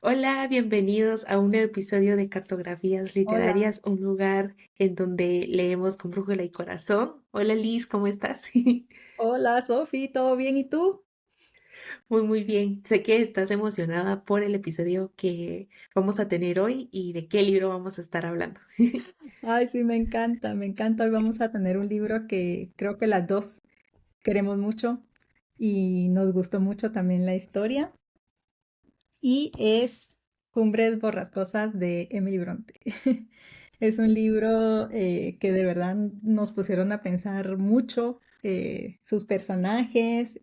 Hola, bienvenidos a un nuevo episodio de Cartografías Hola, Literarias, un lugar en donde leemos con brújula y corazón. Hola Liz, ¿cómo estás? hola Sofi, ¿todo bien? ¿Y tú? Muy bien. Sé que estás emocionada por el episodio que vamos a tener hoy y de qué libro vamos a estar hablando. Ay, sí, me encanta, me encanta. Hoy vamos a tener un libro que creo que las dos queremos mucho y nos gustó mucho también la historia y es Cumbres Borrascosas de Emily Bronte. Es un libro que de verdad nos pusieron a pensar mucho, sus personajes,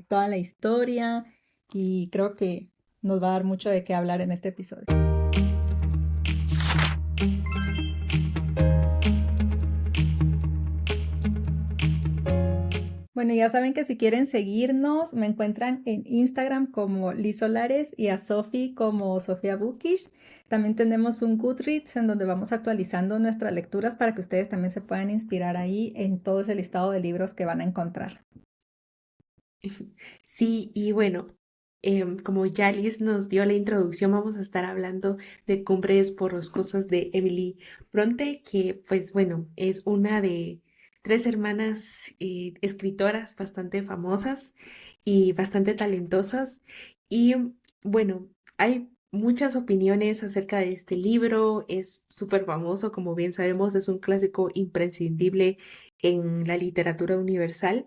toda la historia y creo que nos va a dar mucho de qué hablar en este episodio. Bueno, ya saben que si quieren seguirnos, me encuentran en Instagram como Liz Solares y a Sofi como Sofía Bukish. También tenemos un Goodreads en donde vamos actualizando nuestras lecturas para que ustedes también se puedan inspirar ahí en todo ese listado de libros que van a encontrar. Sí, y bueno, como ya Liz nos dio la introducción, vamos a estar hablando de Cumbres Borrascosas de Emily Bronte, que pues bueno, es una de tres hermanas escritoras bastante famosas y bastante talentosas. Y bueno, hay muchas opiniones acerca de este libro, es súper famoso, como bien sabemos, es un clásico imprescindible en la literatura universal,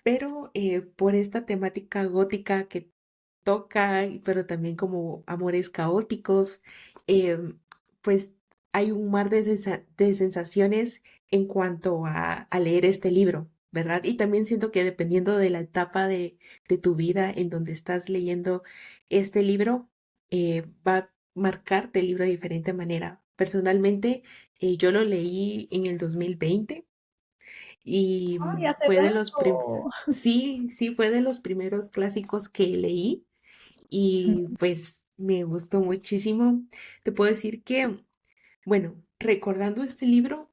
pero por esta temática gótica que toca, pero también como amores caóticos, pues hay un mar de sensaciones en cuanto a leer este libro, ¿verdad? Y también siento que dependiendo de la etapa de tu vida en donde estás leyendo este libro, va a marcarte el libro de diferente manera. Personalmente, yo lo leí en el 2020 y ¡Ay, hace fue de los rato! sí, sí, fue de los primeros clásicos que leí y pues me gustó muchísimo. Te puedo decir que, bueno, recordando este libro,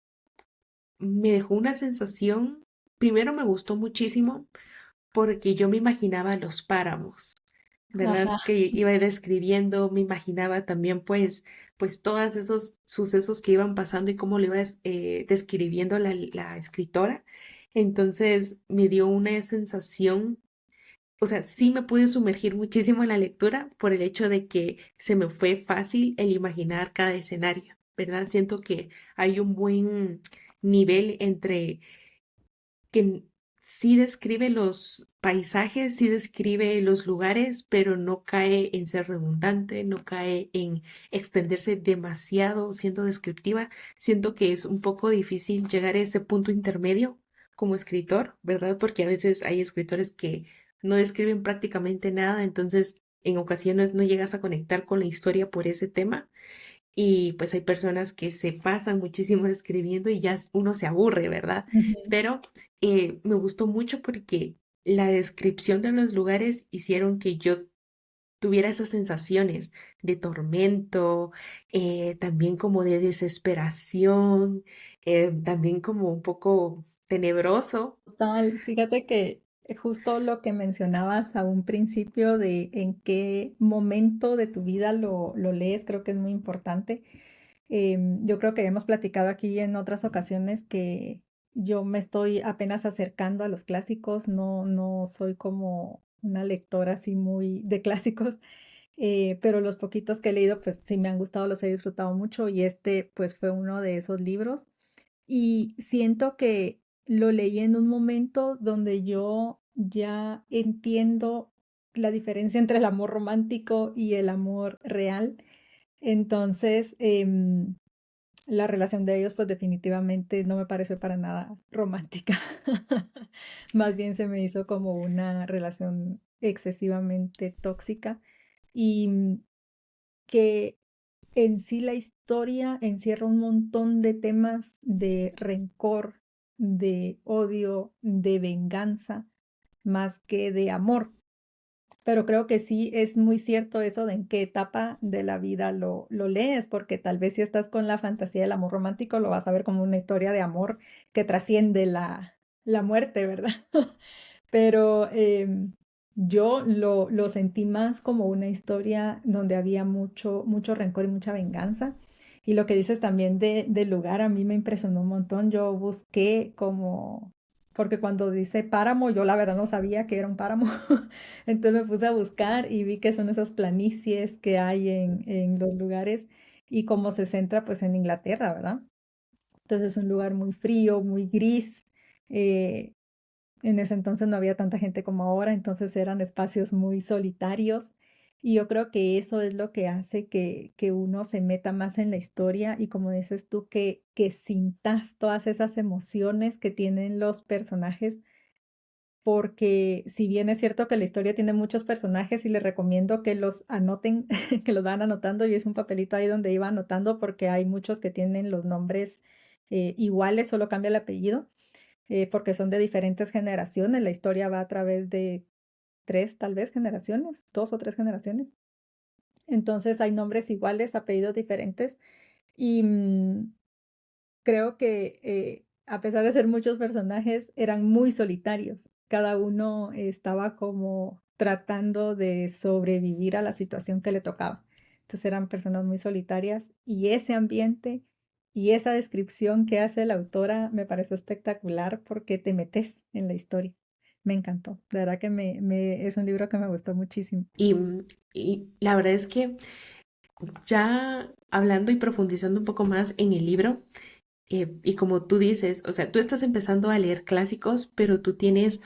me dejó una sensación, primero me gustó muchísimo porque yo me imaginaba los páramos. ¿Verdad? Ajá. Que iba describiendo, me imaginaba también pues todos esos sucesos que iban pasando y cómo lo iba describiendo la escritora. Entonces me dio una sensación, o sea, sí me pude sumergir muchísimo en la lectura por el hecho de que se me fue fácil el imaginar cada escenario, ¿verdad? Siento que hay un buen nivel entre que sí describe los paisajes, sí describe los lugares, pero no cae en ser redundante, no cae en extenderse demasiado siendo descriptiva. Siento que es un poco difícil llegar a ese punto intermedio como escritor, ¿verdad? Porque a veces hay escritores que no describen prácticamente nada, entonces en ocasiones no llegas a conectar con la historia por ese tema. Y pues hay personas que se pasan muchísimo escribiendo y ya uno se aburre, ¿verdad? Ujú. Pero me gustó mucho porque la descripción de los lugares hicieron que yo tuviera esas sensaciones de tormento, también como de desesperación, también como un poco tenebroso. Total, fíjate que justo lo que mencionabas a un principio de en qué momento de tu vida lo lees, creo que es muy importante. Yo creo que hemos platicado aquí en otras ocasiones que yo me estoy apenas acercando a los clásicos, no soy como una lectora así muy de clásicos, pero los poquitos que he leído, pues sí me han gustado, los he disfrutado mucho y este pues fue uno de esos libros. Y siento que lo leí en un momento donde yo ya entiendo la diferencia entre el amor romántico y el amor real. Entonces, la relación de ellos, pues definitivamente no me pareció para nada romántica. Más bien se me hizo como una relación excesivamente tóxica y que en sí la historia encierra un montón de temas de rencor, de odio, de venganza, más que de amor. Pero creo que sí es muy cierto eso de en qué etapa de la vida lo lees, porque tal vez si estás con la fantasía del amor romántico, lo vas a ver como una historia de amor que trasciende la muerte, ¿verdad? Pero yo lo sentí más como una historia donde había mucho rencor y mucha venganza. Y lo que dices también del lugar a mí me impresionó un montón. Yo busqué como, porque cuando dice páramo, yo la verdad no sabía que era un páramo. Entonces me puse a buscar y vi que son esas planicies que hay en los lugares y como se centra pues en Inglaterra, ¿verdad? Entonces es un lugar muy frío, muy gris. eh, en ese entonces no había tanta gente como ahora, entonces eran espacios muy solitarios. Y yo creo que eso es lo que hace que uno se meta más en la historia y como dices tú, que sintas todas esas emociones que tienen los personajes, porque si bien es cierto que la historia tiene muchos personajes y les recomiendo que los anoten, que los van anotando, yo hice un papelito ahí donde iba anotando porque hay muchos que tienen los nombres iguales, solo cambia el apellido porque son de diferentes generaciones. La historia va a través de tres, tal vez, generaciones, dos o tres generaciones. Entonces hay nombres iguales, apellidos diferentes. Y creo que a pesar de ser muchos personajes, eran muy solitarios. Cada uno estaba como tratando de sobrevivir a la situación que le tocaba. Entonces eran personas muy solitarias y ese ambiente y esa descripción que hace la autora me pareció espectacular porque te metes en la historia. Me encantó. De verdad que es un libro que me gustó muchísimo. Y, y la verdad es que ya hablando y profundizando un poco más en el libro, y como tú dices, o sea, tú estás empezando a leer clásicos, pero tú tienes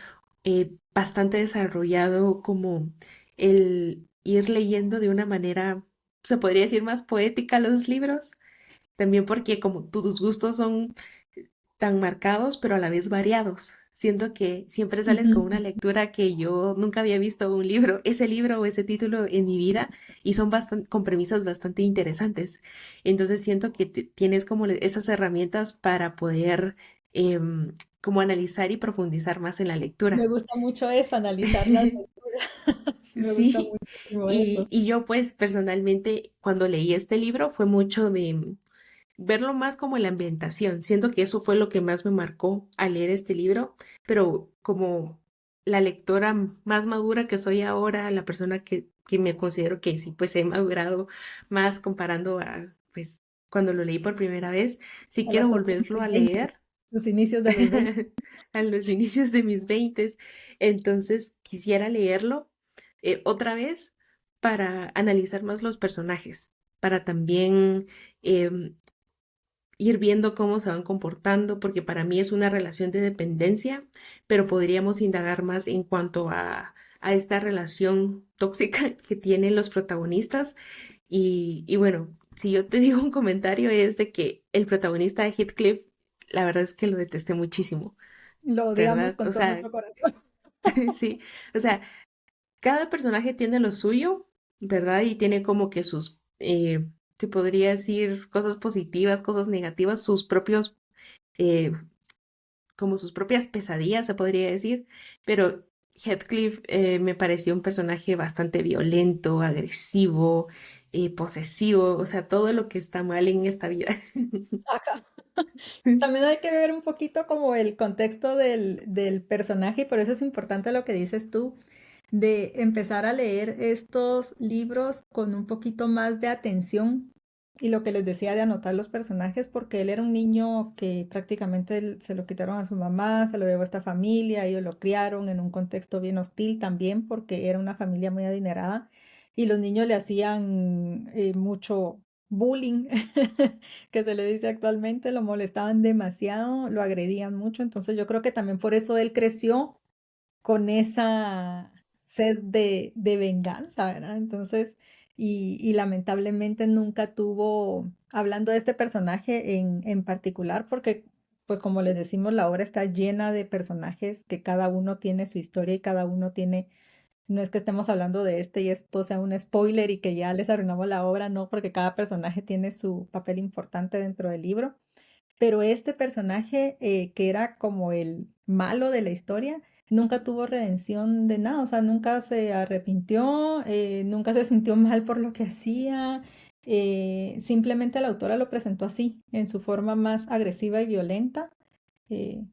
bastante desarrollado como el ir leyendo de una manera, se podría decir, más poética los libros, también porque como tus gustos son tan marcados, pero a la vez variados. Siento que siempre sales con una Ujú. lectura que yo nunca había visto un libro, ese libro o ese título en mi vida, y son bastante, con premisas bastante interesantes. Entonces siento que tienes como esas herramientas para poder como analizar y profundizar más en la Me lectura. gusta mucho eso, analizar las lecturas. Me gusta Sí, muchísimo eso. y yo pues personalmente cuando leí este libro fue mucho de verlo más como la ambientación. Siento que eso fue lo que más me marcó al leer este libro, pero como la lectora más madura que soy ahora, la persona que me considero que sí, pues he madurado más comparando a, pues, cuando lo leí por primera vez, sí A quiero las volverlo a 20, leer sus inicios de los 20. a los inicios de mis veintes. Entonces quisiera leerlo otra vez para analizar más los personajes, para también em, ir viendo cómo se van comportando, porque para mí es una relación de dependencia, pero podríamos indagar más en cuanto a esta relación tóxica que tienen los protagonistas. Y bueno, si yo te digo un comentario es de que el protagonista de Heathcliff, la verdad es que lo detesté muchísimo, Lo odiamos ¿verdad? con O todo sea, nuestro corazón. sí, o sea, cada personaje tiene lo suyo, ¿verdad? Y tiene como que sus, se podría decir, cosas positivas, cosas negativas, sus propios, eh, como sus propias pesadillas, se podría decir. Pero Heathcliff me pareció un personaje bastante violento, agresivo, posesivo, o sea, todo lo que está mal en esta vida. Ajá. También hay que ver un poquito como el contexto del personaje y por eso es importante lo que dices tú, de empezar a leer estos libros con un poquito más de atención y lo que les decía de anotar los personajes, porque él era un niño que prácticamente se lo quitaron a su mamá, se lo llevó a esta familia, ellos lo criaron en un contexto bien hostil también porque era una familia muy adinerada y los niños le hacían mucho bullying, que se le dice actualmente, lo molestaban demasiado, lo agredían mucho, entonces yo creo que también por eso él creció con esa sed de venganza, ¿verdad? Entonces, y lamentablemente nunca tuvo, hablando de este personaje en particular, porque pues como les decimos, la obra está llena de personajes que cada uno tiene su historia y cada uno tiene, no es que estemos hablando de este y esto sea un spoiler y que ya les arruinamos la obra, no, porque cada personaje tiene su papel importante dentro del libro. Pero este personaje, que era como el malo de la historia, nunca tuvo redención de nada, o sea, nunca se arrepintió, nunca se sintió mal por lo que hacía, simplemente la autora lo presentó así, en su forma más agresiva y violenta, eh,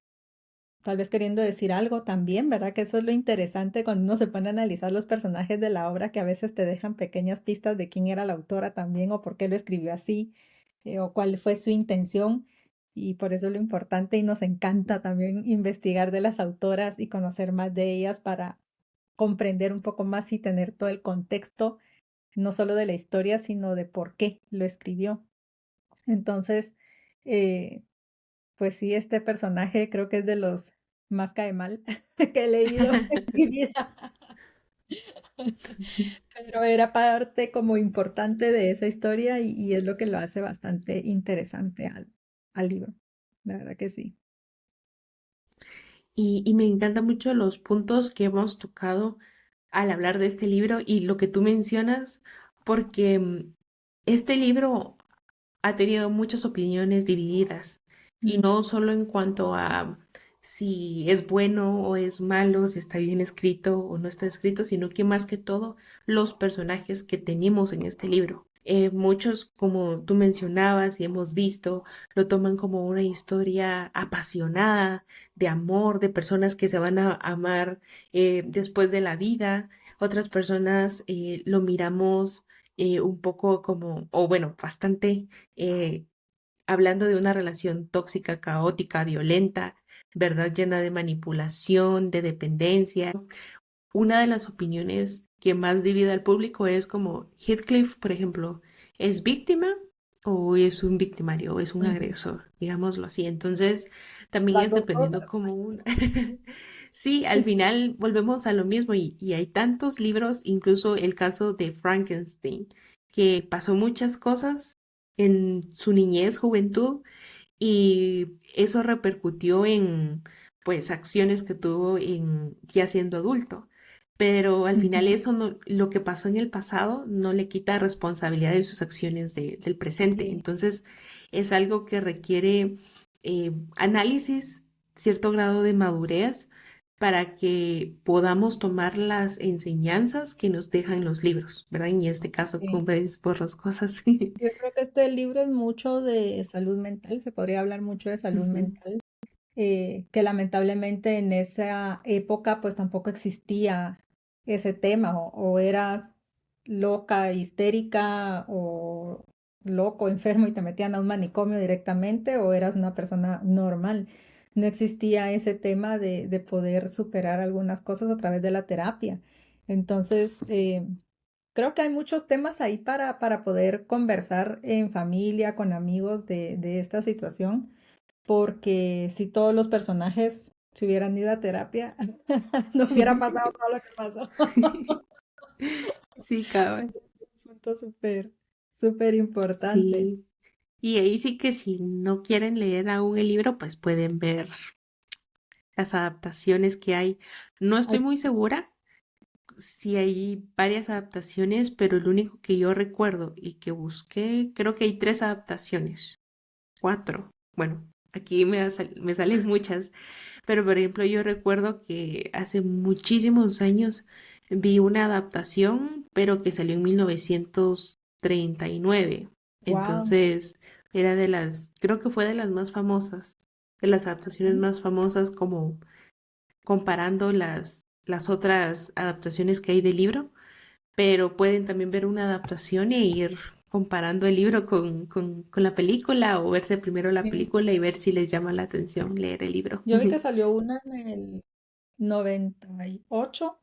tal vez queriendo decir algo también, ¿verdad? Que eso es lo interesante cuando uno se pone a analizar los personajes de la obra, que a veces te dejan pequeñas pistas de quién era la autora también o por qué lo escribió así, o cuál fue su intención. Y por eso lo importante y nos encanta también investigar de las autoras y conocer más de ellas para comprender un poco más y tener todo el contexto, no solo de la historia, sino de por qué lo escribió. Entonces, eh, pues sí, este personaje creo que es de los más cae mal que he leído en mi vida, pero era parte como importante de esa historia y es lo que lo hace bastante interesante al libro. La verdad que sí. Y me encantan mucho los puntos que hemos tocado al hablar de este libro y lo que tú mencionas, porque este libro ha tenido muchas opiniones divididas y Mm, no solo en cuanto a si es bueno o es malo, si está bien escrito o no está escrito, sino que más que todo los personajes que tenemos en este libro. Muchos, como tú mencionabas y hemos visto, lo toman como una historia apasionada de amor, de personas que se van a amar después de la vida. Otras personas lo miramos un poco como, o bueno, bastante eh, hablando de una relación tóxica, caótica, violenta, ¿verdad? Llena de manipulación, de dependencia. Una de las opiniones que más divide al público es como Heathcliff, por ejemplo, ¿es víctima o es un victimario o es un mm. agresor? Digámoslo así. Entonces, también Las es dos dependiendo cosas. como un... Sí, al final volvemos a lo mismo y hay tantos libros, incluso el caso de Frankenstein, que pasó muchas cosas en su niñez, juventud, y eso repercutió en, pues, acciones que tuvo en ya siendo adulto. Pero al final Ujú. eso no, lo que pasó en el pasado no le quita responsabilidad de sus acciones del presente. Sí, Entonces es algo que requiere análisis, cierto grado de madurez para que podamos tomar las enseñanzas que nos dejan los libros, ¿verdad? En este caso, sí. Cumbres Borrascosas. Yo creo que este libro es mucho de salud mental, se podría hablar mucho de salud Ujú. mental, que lamentablemente en esa época pues tampoco existía ese tema, o eras loca, histérica, o loco, enfermo y te metían a un manicomio directamente, o eras una persona normal. No existía ese tema de poder superar algunas cosas a través de la terapia. Entonces, creo que hay muchos temas ahí para poder conversar en familia, con amigos de esta situación, porque si todos los personajes se hubieran ido a terapia, no hubiera pasado todo lo que pasó. Sí, cabal. Un punto súper, súper importante. Sí. Y ahí sí que si no quieren leer aún el libro, pues pueden ver las adaptaciones que hay. No estoy Ay, muy segura si hay varias adaptaciones, pero el único que yo recuerdo y que busqué, creo que hay tres adaptaciones, cuatro. Bueno, aquí me salen muchas, pero por ejemplo yo recuerdo que hace muchísimos años vi una adaptación, pero que salió en 1939. wow, Entonces era de las, creo que fue de las más famosas, de las adaptaciones sí. más famosas como comparando las otras adaptaciones que hay del libro, pero pueden también ver una adaptación e ir comparando el libro con la película o verse primero la Sí. película y ver si les llama la atención leer el libro. Yo vi que salió una en el 98.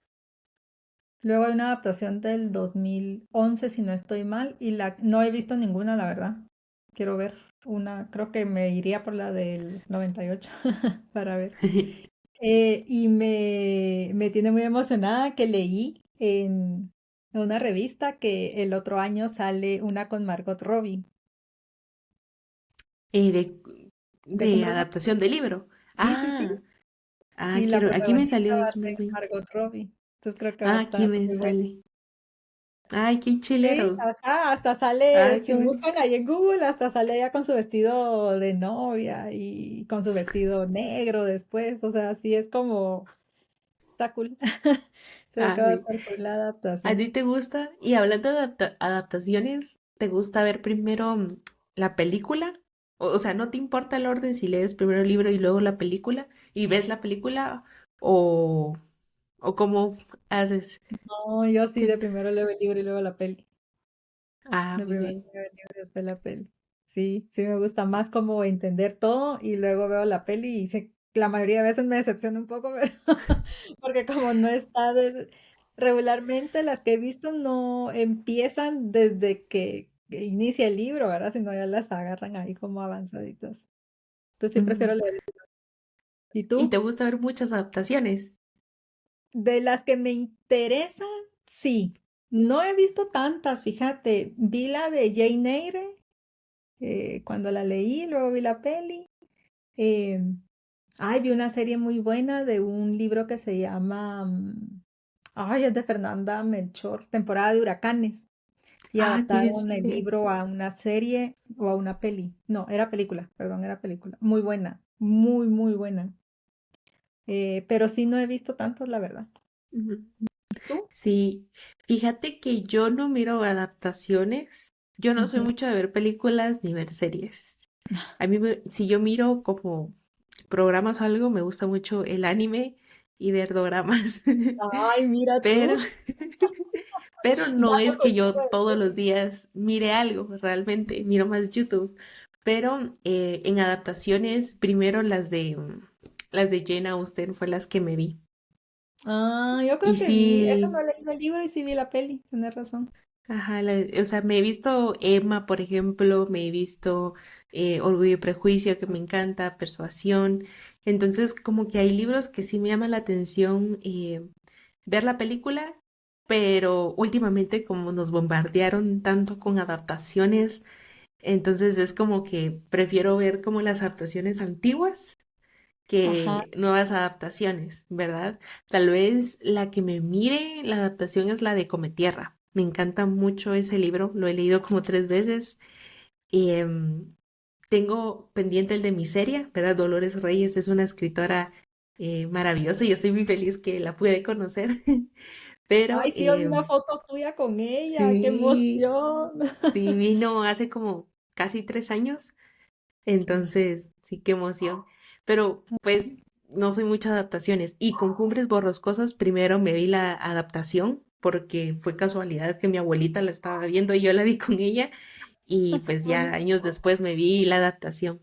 Luego hay una adaptación del 2011, si no estoy mal, y no he visto ninguna, la verdad. Quiero ver una, creo que me iría por la del 98 para ver. Y me tiene muy emocionada que leí en una revista que el otro año sale una con Margot Robbie, Eh, de, de de Cumbres adaptación del libro. Sí, sí, sí. Y la Quiero, aquí me protagonista salió va a ser 2020. Margot Robbie. Entonces creo que va a Ah, aquí estar me muy buena. sale. Ay, qué Sí, chilero. ajá, hasta sale, Ay, si qué bueno. buscan ahí en Google, hasta sale ella con su vestido de novia y con su vestido negro después, o sea, sí es como, está cool. Se ve que va a Ay, estar cool la ¿a ti adaptación. te gusta? Y hablando de adaptaciones, ¿te gusta ver primero la película O sea, ¿no te importa el orden si lees primero el libro y luego la película y ves la película o, o cómo haces? No, yo sí de Ten- primero leo el libro y luego la peli. Ah, De muy primero bien. leo el libro y después la peli. Sí, sí me gusta más como entender todo y luego veo la peli y sé, la mayoría de veces me decepciona un poco, pero porque como no está regularmente las que he visto no empiezan desde que inicia el libro, ¿verdad? Sino ya las agarran ahí como avanzaditas. Entonces sí prefiero Ujú. leer. ¿Y ¿Y te tú? gusta ver muchas adaptaciones? De las que me interesan, sí. No he visto tantas, fíjate. Vi la de Jane Eyre cuando la leí, luego vi la peli. Eh, vi una serie muy buena de un libro que se llama, es de Fernanda Melchor, Temporada de Huracanes. Y Ah, tienes adaptaron el que... libro a una serie o a una peli. No, era película, perdón, era película. Muy buena, muy, muy buena. Pero sí no he visto tantas, la verdad. Ujú. ¿Tú? Sí, fíjate que yo no miro adaptaciones. Yo no soy Ujú. mucho de ver películas ni ver series. Si yo miro como programas o algo, me gusta mucho el anime y ver doramas. Ay, mira Pero, tú, pero no dato es que contigo yo de todos los serie. días mire algo, realmente, miro más YouTube. Pero en adaptaciones, primero las de Jane Austen fue las que me vi. Yo Y creo que vi, eso no sí, he leído el libro y sí vi la peli, tienes razón. ajá, o sea, me he visto Emma, por ejemplo, me he visto Orgullo y Prejuicio, que me encanta, Persuasión. Entonces, como que hay libros que sí me llaman la atención ver la película, pero últimamente como nos bombardearon tanto con adaptaciones, entonces es como que prefiero ver como las adaptaciones antiguas Ajá, que nuevas adaptaciones, ¿verdad? Tal vez la que me mire la adaptación es la de Cometierra. Me encanta mucho ese libro, lo he leído como 3 veces. Y, tengo pendiente el de Miseria, ¿verdad? Dolores Reyes es una escritora maravillosa y yo estoy muy feliz que la pude conocer. Pero ay, sí, vi una foto tuya con ella, qué sí, emoción. sí, vino hace como casi 3 años. Entonces, sí, qué emoción. Pero pues no soy muchas adaptaciones. Y con Cumbres Borroscosas primero me vi la adaptación porque fue casualidad que mi abuelita la estaba viendo y yo la vi con ella y pues ya Bonito. años después me vi la adaptación.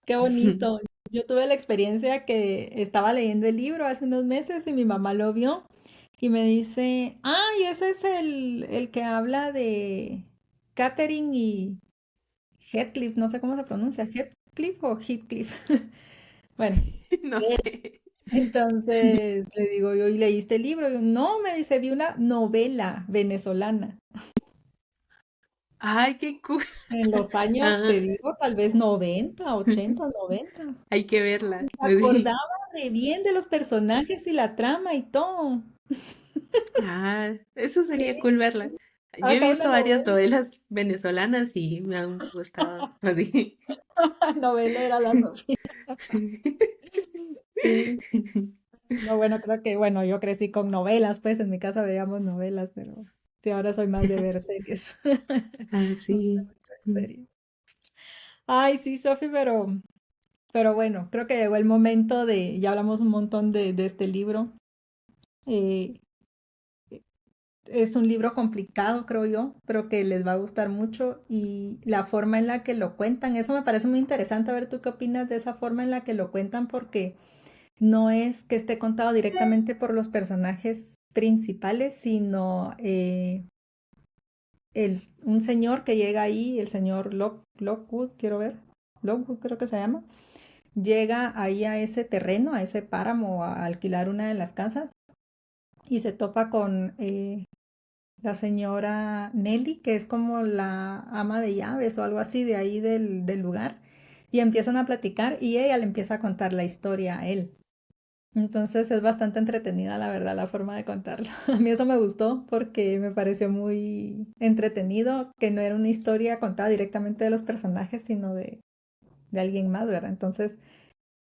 Qué bonito. Yo tuve la experiencia que estaba leyendo el libro hace unos meses y mi mamá lo vio y me dice, ay, ese es el que habla de Catherine y Heathcliff, no sé cómo se pronuncia, Heathcliff o Heathcliff. Bueno, No sé. entonces le digo yo, ¿y leíste el libro? Y yo, no, me dice, vi una novela venezolana Ay, qué cool. en los años, te Ah, digo, tal vez 90, 80, 90. hay que verla. Se acordaba de bien de los personajes y la trama y todo. Ah, eso Sí, sería cool verla. Yo he acá una visto varias novela, novelas venezolanas y me han gustado así. novela era la Sofía. Sí. No, bueno, creo que, bueno, yo crecí con novelas, pues en mi casa veíamos novelas, pero sí, ahora soy más de ver series. Ah, Me gusta sí. mucho ver series. Ay, sí, Sofi, pero bueno, creo que llegó el momento ya hablamos un montón de este libro. Eh, es un libro complicado, creo yo, pero que les va a gustar mucho y la forma en la que lo cuentan, eso me parece muy interesante. A ver, ¿tú qué opinas de esa forma en la que lo cuentan? Porque no es que esté contado directamente por los personajes principales, sino un señor que llega ahí, el señor Lockwood, quiero ver, Lockwood creo que se llama, llega ahí a ese terreno, a ese páramo, a alquilar una de las casas y se topa con la señora Nelly, que es como la ama de llaves o algo así de ahí del lugar, y empiezan a platicar y ella le empieza a contar la historia a él. Entonces es bastante entretenida, la verdad, la forma de contarlo. A mí eso me gustó porque me pareció muy entretenido, que no era una historia contada directamente de los personajes, sino de alguien más, ¿verdad? Entonces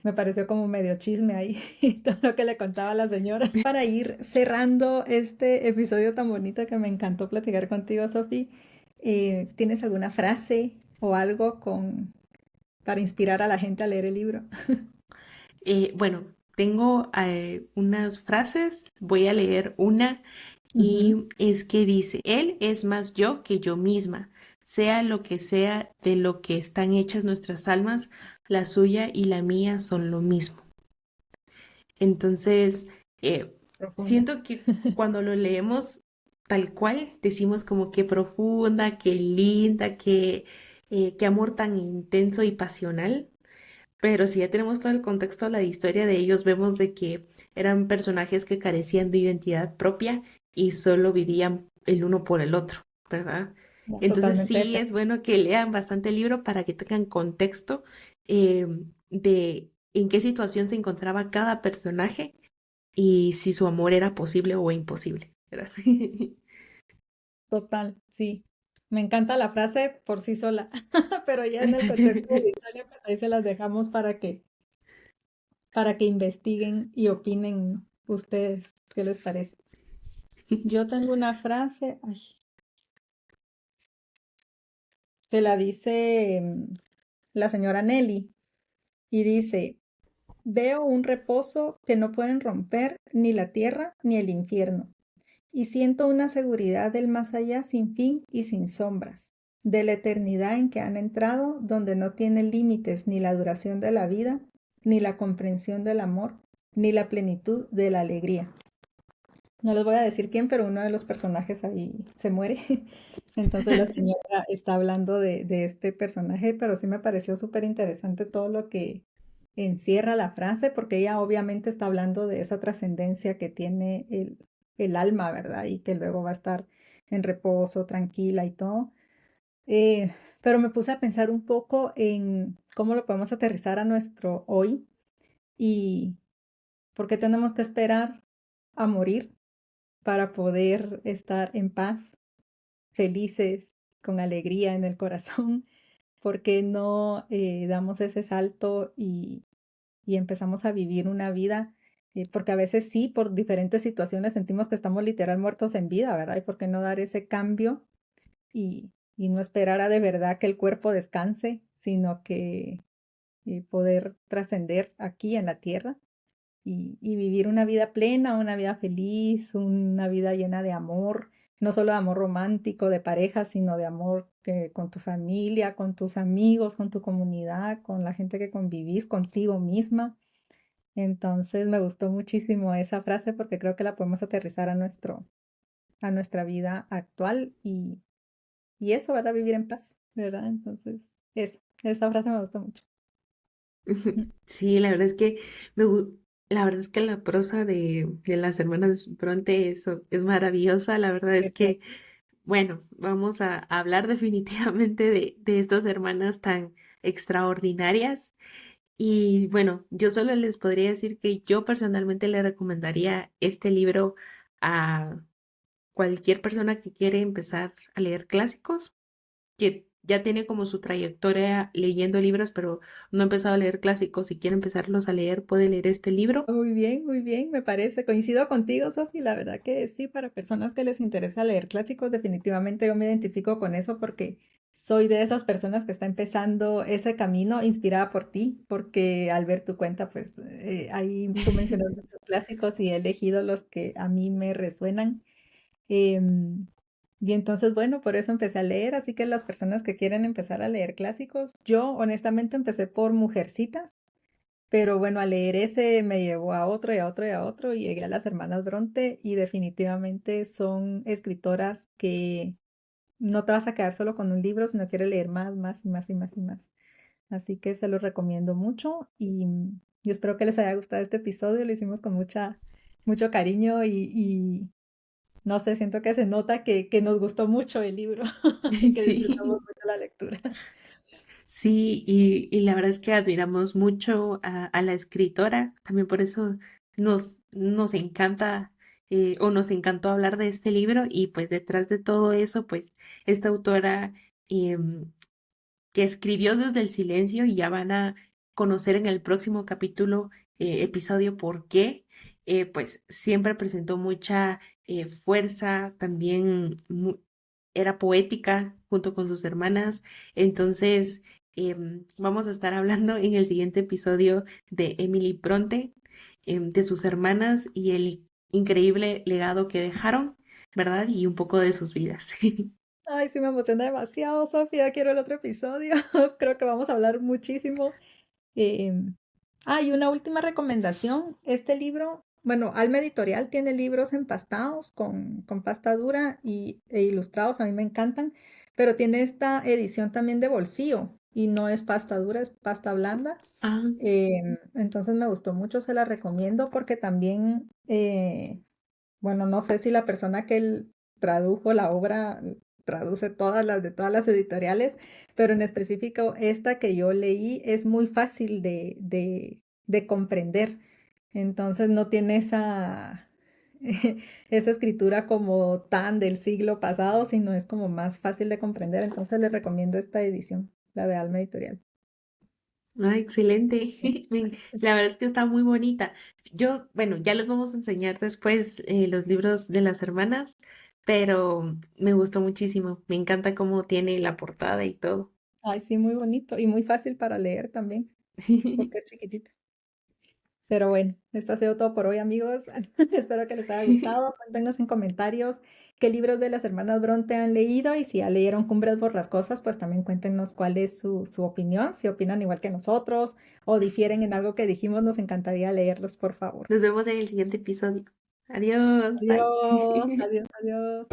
me pareció como medio chisme ahí todo lo que le contaba la señora. Para ir cerrando este episodio tan bonito que me encantó platicar contigo, Sofi, ¿tienes alguna frase o algo para inspirar a la gente a leer el libro. Bueno, tengo unas frases, voy a leer una Ujú. y es que dice, Él es más yo que yo misma, sea lo que sea de lo que están hechas nuestras almas, la suya y la mía son lo mismo. Entonces, Profunda. siento que cuando lo leemos tal cual, decimos como que profunda, que linda, qué amor tan intenso y pasional. Pero si ya tenemos todo el contexto de la historia de ellos, vemos de que eran personajes que carecían de identidad propia y solo vivían el uno por el otro, ¿verdad? Ya, Entonces totalmente. sí es bueno que lean bastante el libro para que tengan contexto eh, de en qué situación se encontraba cada personaje y si su amor era posible o imposible, ¿verdad? Total, sí. Me encanta la frase por sí sola, pero ya en el contexto de la historia, pues ahí se las dejamos para que investiguen y opinen ustedes qué les parece. Yo tengo una frase, ay, que la dice la señora Nelly y dice, veo un reposo que no pueden romper ni la tierra ni el infierno. Y siento una seguridad del más allá sin fin y sin sombras, de la eternidad en que han entrado, donde no tiene límites ni la duración de la vida, ni la comprensión del amor, ni la plenitud de la alegría. No les voy a decir quién, pero uno de los personajes ahí se muere. Entonces la señora está hablando de este personaje, pero sí me pareció súper interesante todo lo que encierra la frase, porque ella obviamente está hablando de esa trascendencia que tiene el alma, ¿verdad? Y que luego va a estar en reposo, tranquila y todo. Eh, pero me puse a pensar un poco en cómo lo podemos aterrizar a nuestro hoy y por qué tenemos que esperar a morir para poder estar en paz, felices, con alegría en el corazón, porque no damos ese salto y empezamos a vivir una vida, porque a veces sí, por diferentes situaciones sentimos que estamos literal muertos en vida, ¿verdad? ¿Y por qué no dar ese cambio y no esperar a de verdad que el cuerpo descanse, sino que poder trascender aquí en la tierra? Y vivir una vida plena, una vida feliz, una vida llena de amor, no solo de amor romántico, de pareja, sino de amor que, con tu familia, con tus amigos, con tu comunidad, con la gente que convivís, contigo misma. Entonces me gustó muchísimo esa frase porque creo que la podemos aterrizar a nuestra vida actual y eso, ¿verdad? Vivir en paz, ¿verdad? Entonces, eso, esa frase me gustó mucho. Sí, la verdad es que la verdad es que la prosa de las hermanas Bronte es maravillosa. La verdad es que, Precioso. bueno, vamos a hablar definitivamente de estas hermanas tan extraordinarias. Y bueno, yo solo les podría decir que yo personalmente le recomendaría este libro a cualquier persona que quiere empezar a leer clásicos, que ya tiene como su trayectoria leyendo libros, pero no ha empezado a leer clásicos y quiere empezarlos a leer, puede leer este libro. Muy bien, me parece. Coincido contigo, Sofi. La verdad que sí, para personas que les interesa leer clásicos, definitivamente yo me identifico con eso porque soy de esas personas que está empezando ese camino inspirada por ti, porque al ver tu cuenta, pues ahí tú mencionas muchos clásicos y he elegido los que a mí me resuenan. Em, y entonces, bueno, por eso empecé a leer, así que las personas que quieren empezar a leer clásicos, yo honestamente empecé por Mujercitas, pero bueno, al leer ese me llevó a otro y a otro y a otro y llegué a las hermanas Bronte y definitivamente son escritoras que no te vas a quedar solo con un libro, sino quieres leer más, más y más y más y más. Así que se los recomiendo mucho y espero que les haya gustado este episodio. Lo hicimos con mucho cariño y no sé, siento que se nota que nos gustó mucho el libro y que disfrutamos Sí, mucho la lectura. sí, y la verdad es que admiramos mucho a la escritora, también por eso nos encanta o nos encantó hablar de este libro y pues detrás de todo eso, pues esta autora em, que escribió desde el silencio y ya van a conocer en el próximo capítulo, episodio por qué, pues siempre presentó mucha fuerza, también era poética junto con sus hermanas, entonces Vamos a estar hablando en el siguiente episodio de Emily Bronte, de sus hermanas y el increíble legado que dejaron, ¿verdad? Y un poco de sus vidas. Ay, sí, me emociona demasiado, Sofía. Quiero el otro episodio. Creo que vamos a hablar muchísimo. Em, y una última recomendación. Este libro, bueno, Alma Editorial tiene libros empastados con pasta dura e ilustrados. A mí me encantan, pero tiene esta edición también de bolsillo y no es pasta dura, es pasta blanda. Ah, Entonces me gustó mucho, se la recomiendo porque también, bueno, no sé si la persona que tradujo la obra traduce todas las de todas las editoriales, pero en específico esta que yo leí es muy fácil de comprender. Entonces no tiene esa, esa escritura como tan del siglo pasado, sino es como más fácil de comprender. Entonces les recomiendo esta edición, la de Alma Editorial. excelente. Sí. La verdad es que está muy bonita. Yo, bueno, ya les vamos a enseñar después los libros de las hermanas, pero me gustó muchísimo. Me encanta cómo tiene la portada y todo. Ay, sí, muy bonito y muy fácil para leer también, porque es chiquitito. Pero bueno, esto ha sido todo por hoy, amigos. Espero que les haya gustado. Cuéntenos en comentarios qué libros de las hermanas Bronte han leído y si ya leyeron Cumbres por las Cosas, pues también cuéntenos cuál es su opinión, si opinan igual que nosotros o difieren en algo que dijimos, nos encantaría leerlos, por favor. Nos vemos en el siguiente episodio. Adiós, bye. Adiós, adiós, adiós.